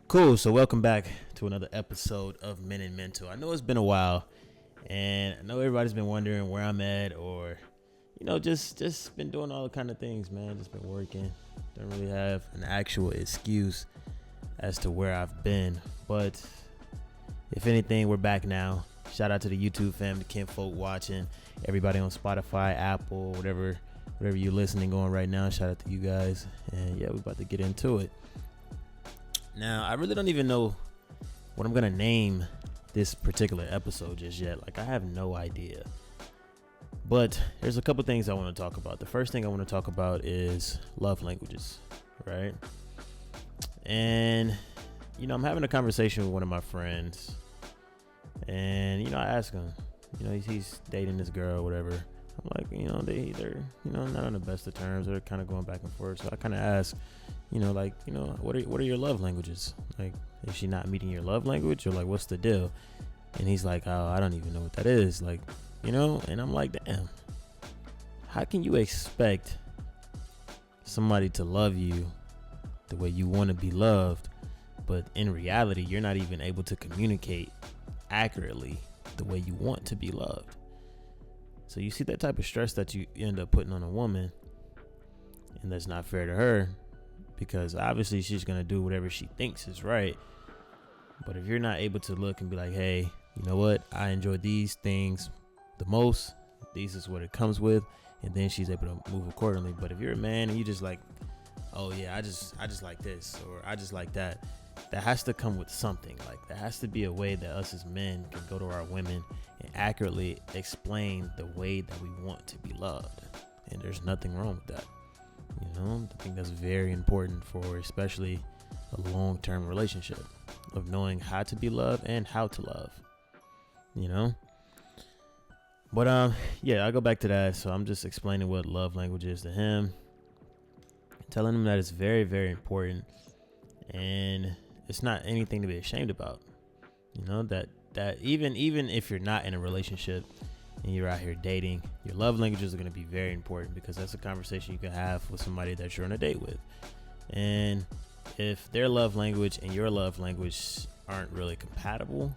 Cool. So welcome back to another episode of Men and Mental. I know it's been a while, and I know everybody's been wondering where I'm at, or just been doing all the kind of things, man. Just been working. Don't really have an actual excuse as to where I've been, but if anything, we're back now. Shout out to the YouTube fam, the Kenfolk watching, everybody on Spotify, Apple, whatever you're listening on right now. Shout out to you guys, and yeah, we're about to get into it. Now, I really don't even know what I'm gonna name this particular episode just yet. Like, I have no idea. But there's a couple things I want to talk about. The first thing I want to talk about is love languages, right? And I'm having a conversation with one of my friends, and I ask him, he's dating this girl or whatever. I'm like, they either not on the best of terms, or they're kind of going back and forth. So I kind of ask, what are your love languages? Like, is she not meeting your love language, or like, what's the deal? And he's like, oh, I don't even know what that is. Like, and I'm like, damn, how can you expect somebody to love you the way you want to be loved, but in reality, you're not even able to communicate accurately the way you want to be loved? So you see that type of stress that you end up putting on a woman, and that's not fair to her, because obviously she's going to do whatever she thinks is right. But if you're not able to look and be like, hey, you know what? I enjoy these things the most. This is what it comes with. And then she's able to move accordingly. But if you're a man and you just like, oh yeah, I just like this, or I just like that, that has to come with something. Like, there has to be a way that us as men can go to our women and accurately explain the way that we want to be loved. And there's nothing wrong with that. I think that's very important for especially a long-term relationship, of knowing how to be loved and how to love, But yeah, I'll go back to that. So I'm just explaining what love language is to him, telling him that it's very, very important, and it's not anything to be ashamed about. That even if you're not in a relationship and you're out here dating, your love languages are going to be very important, because that's a conversation you can have with somebody that you're on a date with. And if their love language and your love language aren't really compatible,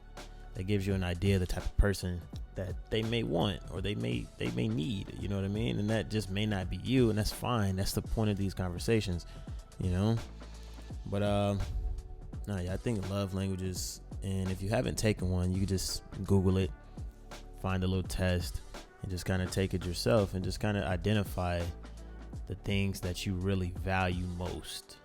that gives you an idea of the type of person that they may want, or they may need, you know what I mean? And that just may not be you, and that's fine. That's the point of these conversations, But I think love languages, and if you haven't taken one, you can just Google it, find a little test, and just kind of take it yourself, and just kind of identify the things that you really value most.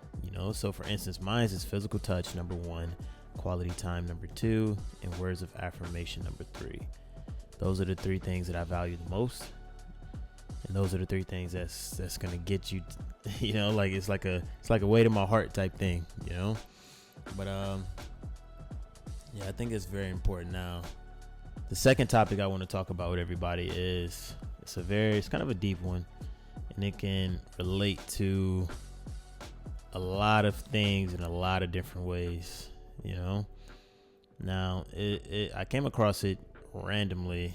So for instance, mine is physical touch, number 1, quality time, number 2, and words of affirmation, number 3. Those are the 3 things that I value the most, and those are the 3 things that's gonna get you, like it's like a weight in my heart type thing, But yeah, I think it's very important. Now, the second topic I want to talk about with everybody is it's kind of a deep one, and it can relate to a lot of things in a lot of different ways, Now, I came across it randomly.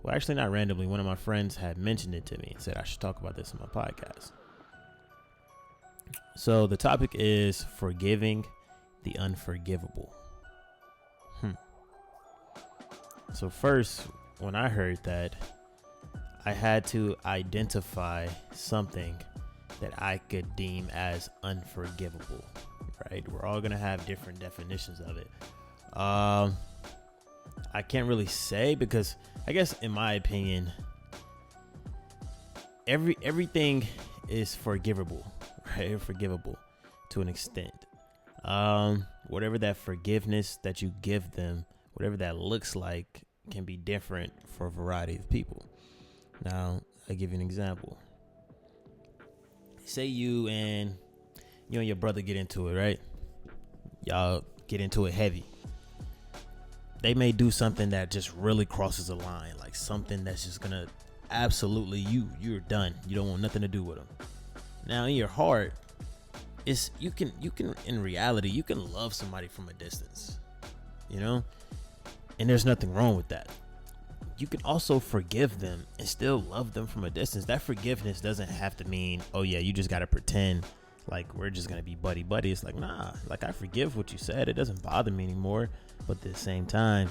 Well, actually not randomly. One of my friends had mentioned it to me and said I should talk about this on my podcast. So the topic is forgiving the unforgivable. So first, when I heard that, I had to identify something that I could deem as unforgivable, right? We're all going to have different definitions of it. I can't really say, because I guess in my opinion, everything is forgivable, right? Forgivable to an extent. Whatever that forgiveness that you give them, whatever that looks like, can be different for a variety of people. Now, I'll give you an example. Say you and your brother get into it, right? Y'all get into it heavy. They may do something that just really crosses a line, like something that's just gonna absolutely, you're done. You don't want nothing to do with them. Now, in your heart, you can in reality, you can love somebody from a distance, and there's nothing wrong with that. You can also forgive them and still love them from a distance. That forgiveness doesn't have to mean, oh yeah, you just got to pretend like we're just gonna be buddy buddy. It's like, nah, like I forgive what you said. It doesn't bother me anymore. But at the same time,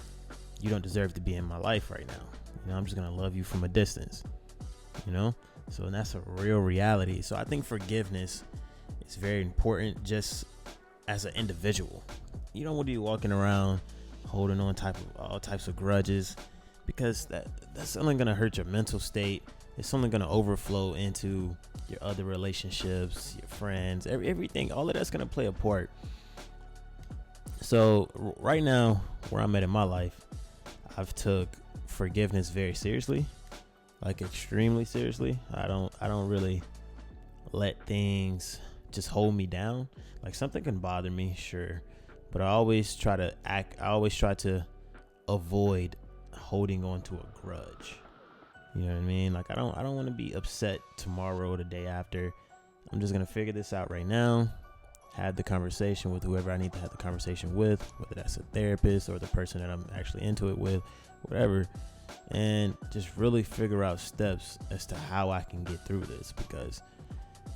you don't deserve to be in my life right now. I'm just gonna love you from a distance. So and that's a real reality. So I think forgiveness is very important just as an individual. You don't want to be walking around holding on all types of grudges, because that's only gonna hurt your mental state. It's only gonna overflow into your other relationships, your friends, everything. All of that's gonna play a part. So right now, where I'm at in my life, I've took forgiveness very seriously, like extremely seriously. I don't really let things just hold me down. Like something can bother me, sure, but I always try to avoid holding on to a grudge. You know what I mean? Like I don't want to be upset tomorrow or the day after. I'm just gonna figure this out right now. Have the conversation with whoever I need to have the conversation with, whether that's a therapist or the person that I'm actually into it with, whatever, and just really figure out steps as to how I can get through this, because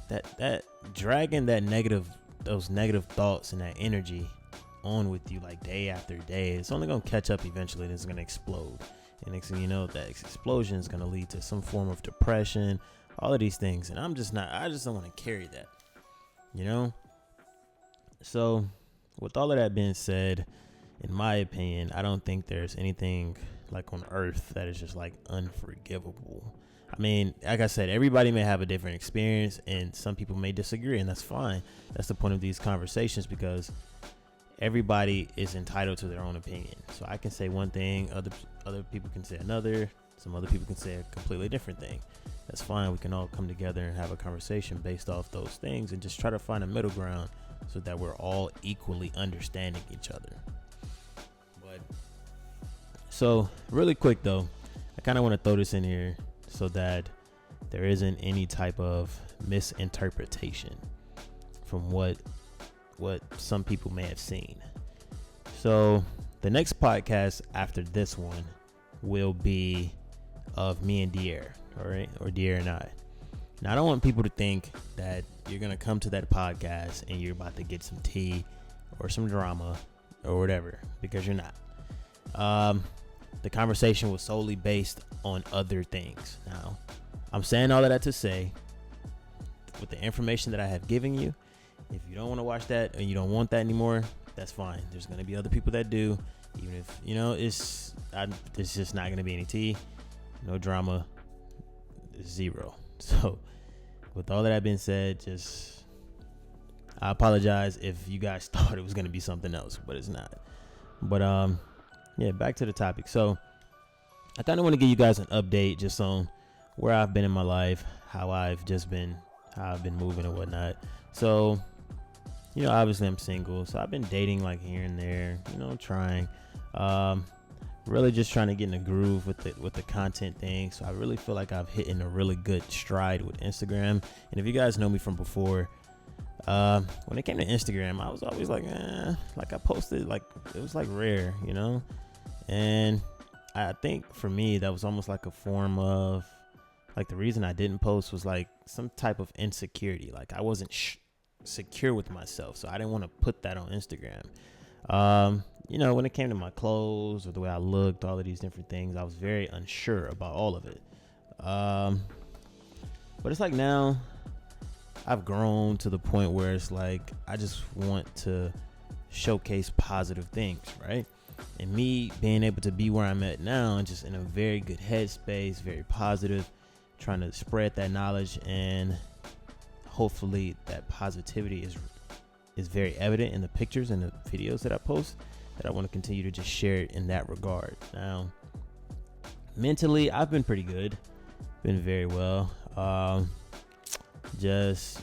that dragging those negative thoughts and that energy on with you like day after day, it's only gonna catch up eventually, and it's gonna explode. And next thing you know, that explosion is gonna lead to some form of depression, all of these things. And I just don't want to carry that, So with all of that being said, in my opinion, I don't think there's anything like on earth that is just like unforgivable. I mean, like I said, everybody may have a different experience and some people may disagree, and that's fine. That's the point of these conversations, because everybody is entitled to their own opinion. So I can say one thing, other people can say another, some other people can say a completely different thing. That's fine. We can all come together and have a conversation based off those things and just try to find a middle ground so that we're all equally understanding each other. But so really quick though, I kind of want to throw this in here so that there isn't any type of misinterpretation from what some people may have seen. So the next podcast after this one will be of me and Dier, all right, or Dier and I. Now I don't want people to think that you're gonna come to that podcast and you're about to get some tea or some drama or whatever, because you're not. The conversation was solely based on other things. Now, I'm saying all of that to say, with the information that I have given you, if you don't want to watch that and you don't want that anymore, that's fine. There's going to be other people that do, even if, it's just not going to be any tea, no drama, zero. So with all of that being said, I apologize if you guys thought it was going to be something else, but it's not. But, yeah, back to the topic. So I kind of want to give you guys an update just on where I've been in my life, how I've been moving and whatnot. So, obviously I'm single, so I've been dating like here and there, trying, really just trying to get in a groove with the content thing. So I really feel like I've hit in a really good stride with Instagram. And if you guys know me from before, when it came to Instagram, I was always like I posted, like it was like rare, and I think for me that was almost like a form of, like, the reason I didn't post was like some type of insecurity. Like I wasn't secure with myself, so I didn't want to put that on Instagram. When it came to my clothes or the way I looked, all of these different things, I was very unsure about all of it. But it's like now I've grown to the point where it's like I just want to showcase positive things, right? And me being able to be where I'm at now and just in a very good headspace, very positive, trying to spread that knowledge, and hopefully that positivity is very evident in the pictures and the videos that I post, that I want to continue to just share it in that regard. Now, mentally, I've been pretty good, been very well. Just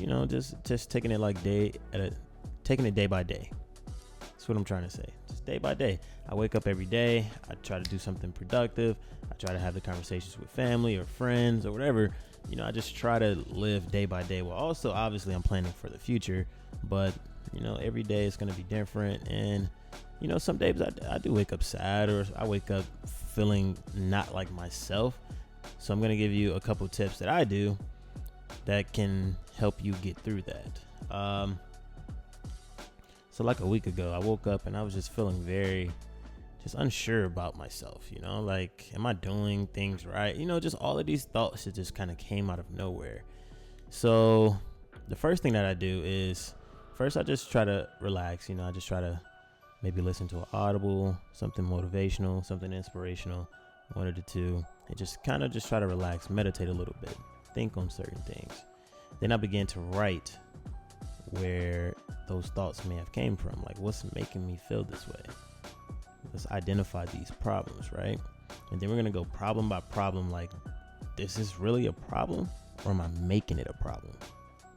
taking it taking it day by day. That's what I'm trying to say. Just day by day. I wake up every day. I try to do something productive. I try to have the conversations with family or friends or whatever. I just try to live day by day. Well, also, obviously, I'm planning for the future, but every day is going to be different. And some days I do wake up sad, or I wake up feeling not like myself. So I'm going to give you a couple tips that I do that can help you get through that. So like a week ago, I woke up and I was just feeling very just unsure about myself, like, am I doing things right? Just all of these thoughts that just kind of came out of nowhere. So the first thing that I do is first I just try to relax. I just try to maybe listen to an audible, something motivational, something inspirational, one of the two, and just kind of just try to relax, meditate a little bit, think on certain things. Then I begin to write where those thoughts may have came from, like what's making me feel this way. Let's identify these problems, right? And then we're gonna go problem by problem, like, is this really a problem or am I making it a problem?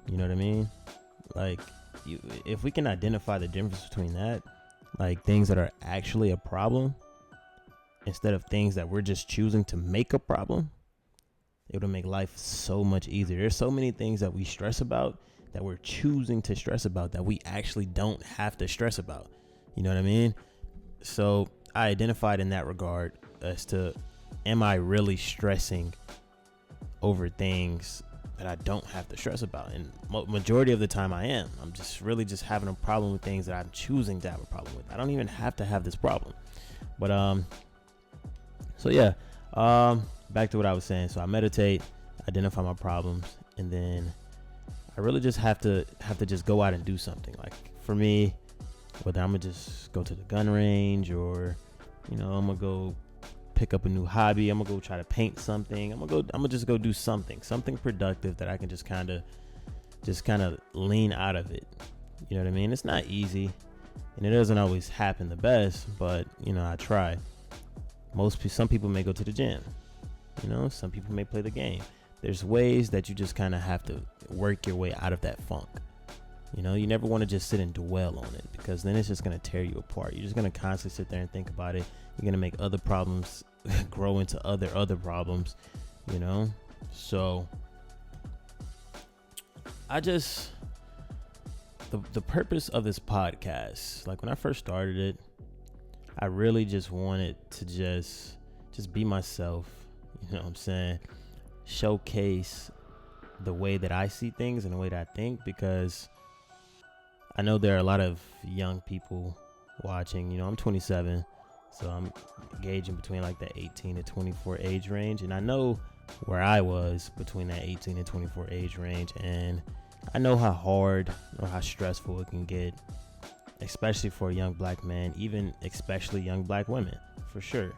You know what I mean? Like, if we can identify the difference between that, like things that are actually a problem instead of things that we're just choosing to make a problem, it would make life so much easier. There's so many things that we stress about that we're choosing to stress about that we actually don't have to stress about. You know what I mean? So I identified in that regard as to, am I really stressing over things that I don't have to stress about? And majority of the time I am. I'm just really just having a problem with things that I'm choosing to have a problem with. I don't even have to have this problem. But so yeah, back to what I was saying. So I meditate, identify my problems, and then I really just have to just go out and do something. Like for me, whether I'm gonna just go to the gun range or, I'm gonna go pick up a new hobby, I'm gonna go try to paint something, I'm gonna just go do something productive that I can just kind of lean out of it. You know what I mean? It's not easy and it doesn't always happen the best, but I try. Some people may go to the gym, some people may play the game. There's ways that you just kind of have to work your way out of that funk. You never want to just sit and dwell on it, because then it's just going to tear you apart. You're just going to constantly sit there and think about it. You're going to make other problems grow into other problems, So I just, the purpose of this podcast, like when I first started it, I really just wanted to just be myself, you know what I'm saying? Showcase the way that I see things and the way that I think, because I know there are a lot of young people watching. I'm 27, so I'm gauging between like the 18 to 24 age range, and I know where I was between that 18 and 24 age range, and I know how hard or how stressful it can get, especially for a young black man, even especially young black women, for sure.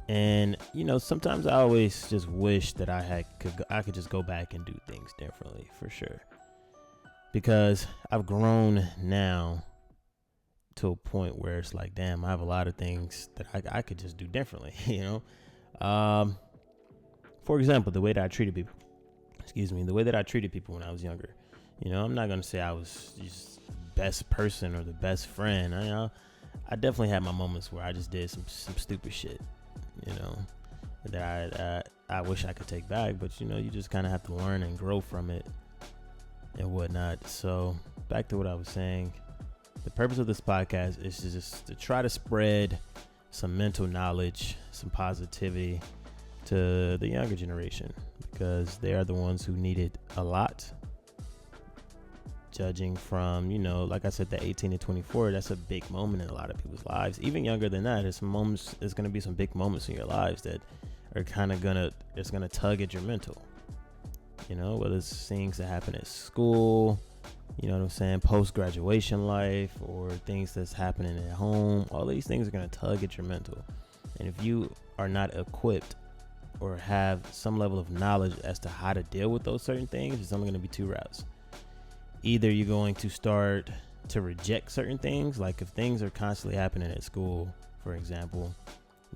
And sometimes I always just wish that I could just go back and do things differently, for sure, because I've grown now to a point where it's like, damn, I have a lot of things that I could just do differently. For example, the way that I treated people. The way that I treated people when I was younger. I'm not gonna say I was just the best person or the best friend. I definitely had my moments where I just did some stupid shit, that I wish I could take back, but you just kind of have to learn and grow from it and whatnot. So back to what I was saying, the purpose of this podcast is just to try to spread some mental knowledge, some positivity to the younger generation, because they are the ones who need it a lot. Judging from, like I said, the 18 to 24, that's a big moment in a lot of people's lives. Even younger than that, there's going to be some big moments in your lives that are kind of it's going to tug at your mental. Whether it's things that happen at school, you know what I'm saying, post-graduation life, or things that's happening at home. All these things are going to tug at your mental. And if you are not equipped or have some level of knowledge as to how to deal with those certain things, there's only going to be two routes. Either you're going to start to reject certain things, like if things are constantly happening at school, for example,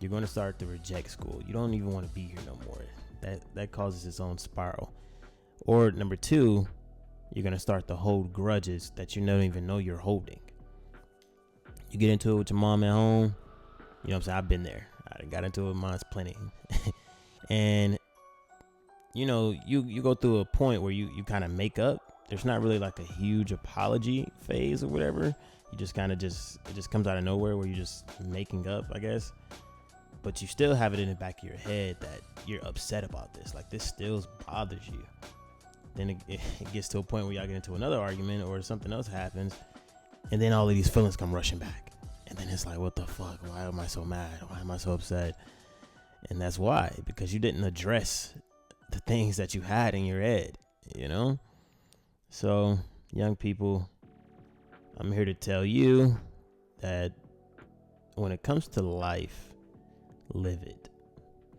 you're going to start to reject school. You don't even want to be here no more. That causes its own spiral. Or number two, you're going to start to hold grudges that you don't even know you're holding. You get into it with your mom at home. You know what I'm saying? I've been there. I got into it with mine plenty. And, you go through a point where you kind of make up. There's not really like a huge apology phase or whatever. You just kind of it just comes out of nowhere where you're just making up, I guess. But you still have it in the back of your head that you're upset about this. Like, this still bothers you. then it gets to a point where y'all get into another argument or something else happens, and then all of these feelings come rushing back. And then it's like, what the fuck? Why am I so mad? Why am I so upset? And that's why, because you didn't address the things that you had in your head, you know? So, young people, I'm here to tell you that when it comes to life, live it.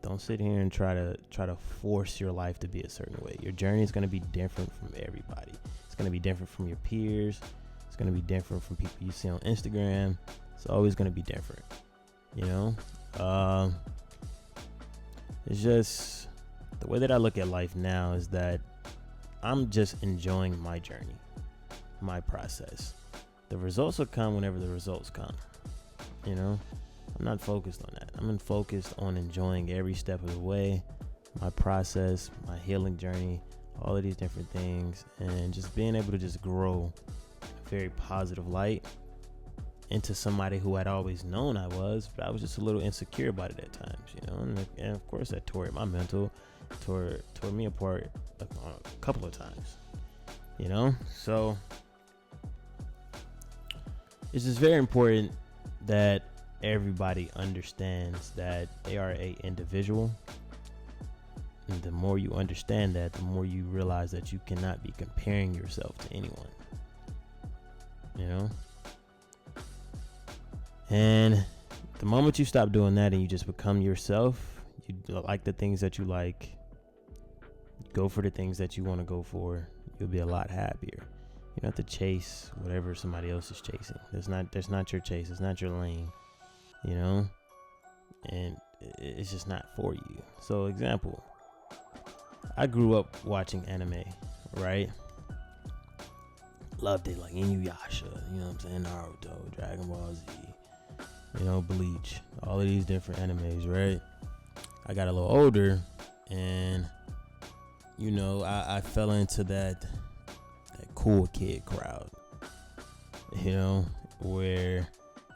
Don't sit here and try to force your life to be a certain way. Your journey is going to be different from everybody. It's going to be different from your peers. It's going to be different from people you see on Instagram. It's always going to be different, you know? It's just the way that I look at life now is that I'm just enjoying my journey, my process. The results will come whenever the results come, you know? I'm not focused on that. I'm focused on enjoying every step of the way, my process, my healing journey, all of these different things, and just being able to just grow in a very positive light into somebody who I'd always known I was, but I was just a little insecure about it at times, you know? And of course that tore at my mental, tore me apart a couple of times, you know? So it's just very important that everybody understands that they are a individual. And the more you understand that, the more you realize that you cannot be comparing yourself to anyone, you know? And the moment you stop doing that and you just become yourself, you like the things that you like, go for the things that you want to go for, you'll be a lot happier. You don't have to chase whatever somebody else is chasing. That's not your chase. It's not your lane, you know? And it's just not for you. So example, I grew up watching anime, right? Loved it, like Inuyasha, you know what I'm saying? Naruto, Dragon Ball Z, you know, Bleach, all of these different animes, right? I got a little older and, you know, I fell into that cool kid crowd, you know, where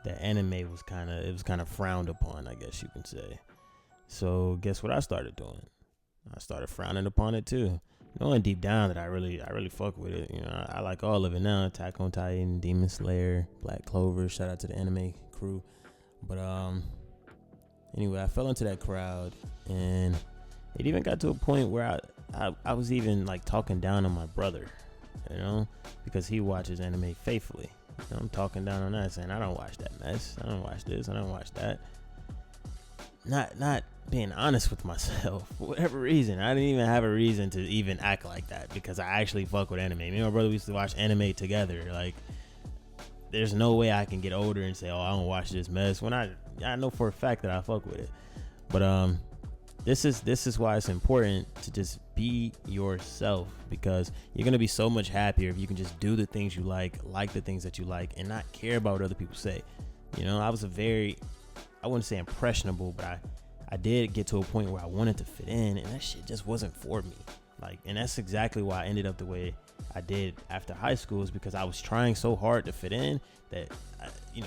the anime was kind of frowned upon, I guess you can say. So guess what I started doing? I started frowning upon it too, knowing deep down that I really fuck with it. You know, I like all of it now. Attack on Titan, Demon Slayer, Black Clover. Shout out to the anime crew. But anyway, I fell into that crowd, and it even got to a point where I was even like talking down on my brother, you know, because he watches anime faithfully. You know, I'm talking down on that, saying I don't watch that mess. I don't watch this. I don't watch that. Not being honest with myself for whatever reason. I didn't even have a reason to even act like that because I actually fuck with anime. Me and my brother used to watch anime together. Like, there's no way I can get older and say, oh, I don't watch this mess when I know for a fact that I fuck with it. But this is why it's important to just be yourself, because you're gonna be so much happier if you can just do the things you like the things that you like, and not care about what other people say. You know, I was I wouldn't say impressionable, but I did get to a point where I wanted to fit in, and that shit just wasn't for me. Like, and that's exactly why I ended up the way I did after high school, is because I was trying so hard to fit in that,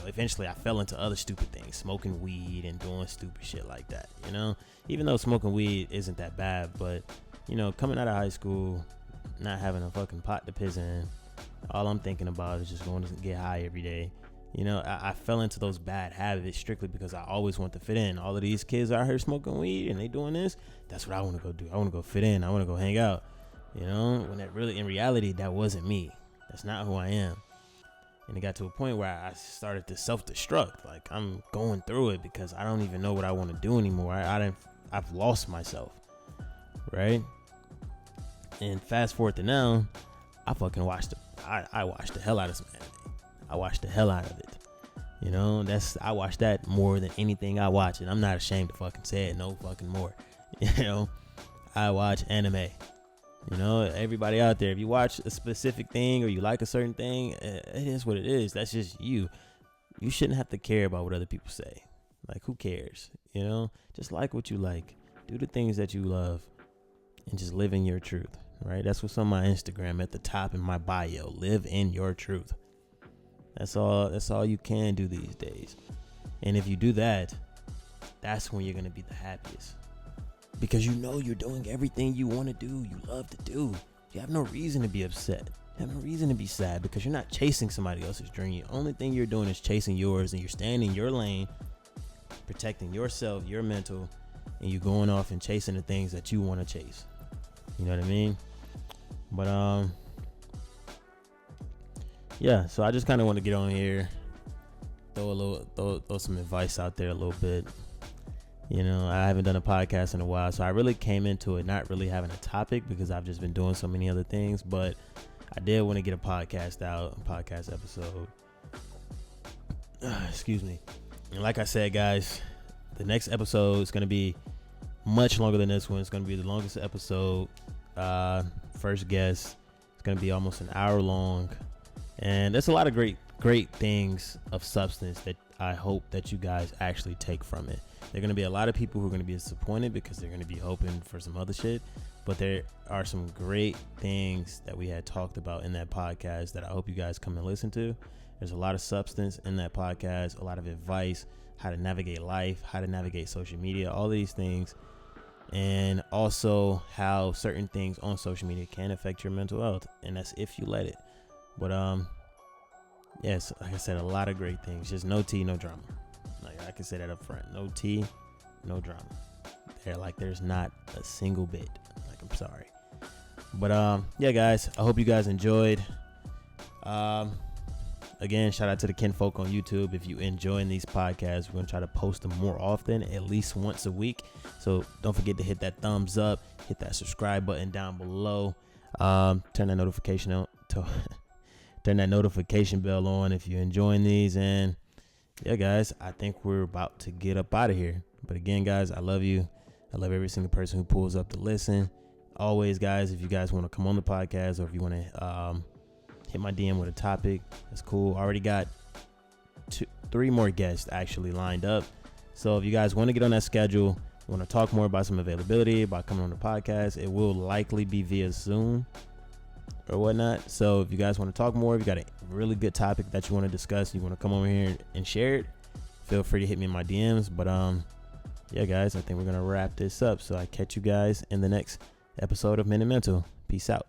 eventually I fell into other stupid things, smoking weed and doing stupid shit like that, you know? Even though smoking weed isn't that bad, but, you know, coming out of high school, not having a fucking pot to piss in, all I'm thinking about is just going to get high every day. You know, I fell into those bad habits strictly because I always want to fit in. All of these kids out here smoking weed and they doing this, that's what I want to go do. I want to go fit in. I want to go hang out. You know, when in reality, that wasn't me. That's not who I am. And it got to a point where I started to self-destruct. Like, I'm going through it because I don't even know what I want to do anymore. I've lost myself, right? And fast forward to now, I fucking watched the hell out of some anime. I watched the hell out of it. You know, I watch that more than anything I watch, and I'm not ashamed to fucking say it no fucking more. You know, I watch anime. You know, everybody out there, if you watch a specific thing or you like a certain thing, it is what it is. That's just you. You shouldn't have to care about what other people say. Like, who cares? You know, just like what you like. Do the things that you love and just live in your truth, right? That's what's on my Instagram at the top in my bio. Live in your truth. That's all you can do these days. And if you do that, that's when you're going to be the happiest. Because you know you're doing everything you want to do, you love to do. You have no reason to be upset. You have no reason to be sad because you're not chasing somebody else's dream. The only thing you're doing is chasing yours, and you're staying in your lane, protecting yourself, your mental, and you going off and chasing the things that you want to chase. You know what I mean? But yeah, so I just kind of want to get on here, throw some advice out there a little bit. You know, I haven't done a podcast in a while, so I really came into it not really having a topic because I've just been doing so many other things, but I did want to get a podcast episode. Excuse me. And like I said, guys, the next episode is going to be much longer than this one. It's going to be the longest episode. First guest. It's going to be almost an hour long. And there's a lot of great things of substance that I hope that you guys actually take from it. There are going to be a lot of people who are going to be disappointed because they're going to be hoping for some other shit. But there are some great things that we had talked about in that podcast that I hope you guys come and listen to. There's a lot of substance in that podcast, a lot of advice, how to navigate life, how to navigate social media, all these things. And also how certain things on social media can affect your mental health. And that's if you let it. But yes, like I said, a lot of great things. Just no tea, no drama. Like I can say that up front. No tea, no drama. There's not a single bit. Like, I'm sorry. But yeah, guys, I hope you guys enjoyed. Again, shout out to the Kenfolk on YouTube. If you enjoying these podcasts, we're gonna try to post them more often, at least once a week. So don't forget to hit that thumbs up, hit that subscribe button down below. Turn that notification bell on if you're enjoying these. And yeah, guys, I think we're about to get up out of here. But again, guys, I love you. I love every single person who pulls up to listen. Always, guys, if you guys want to come on the podcast or if you want to hit my DM with a topic, that's cool. I already got 3 more guests actually lined up. So if you guys want to get on that schedule, want to talk more about some availability, about coming on the podcast, it will likely be via Zoom or whatnot. So if you guys want to talk more, if you got a really good topic that you want to discuss, you want to come over here and share it, feel free to hit me in my DMs. But yeah, guys, I think we're gonna wrap this up. So I catch you guys in the next episode of Men and Mental. Peace out.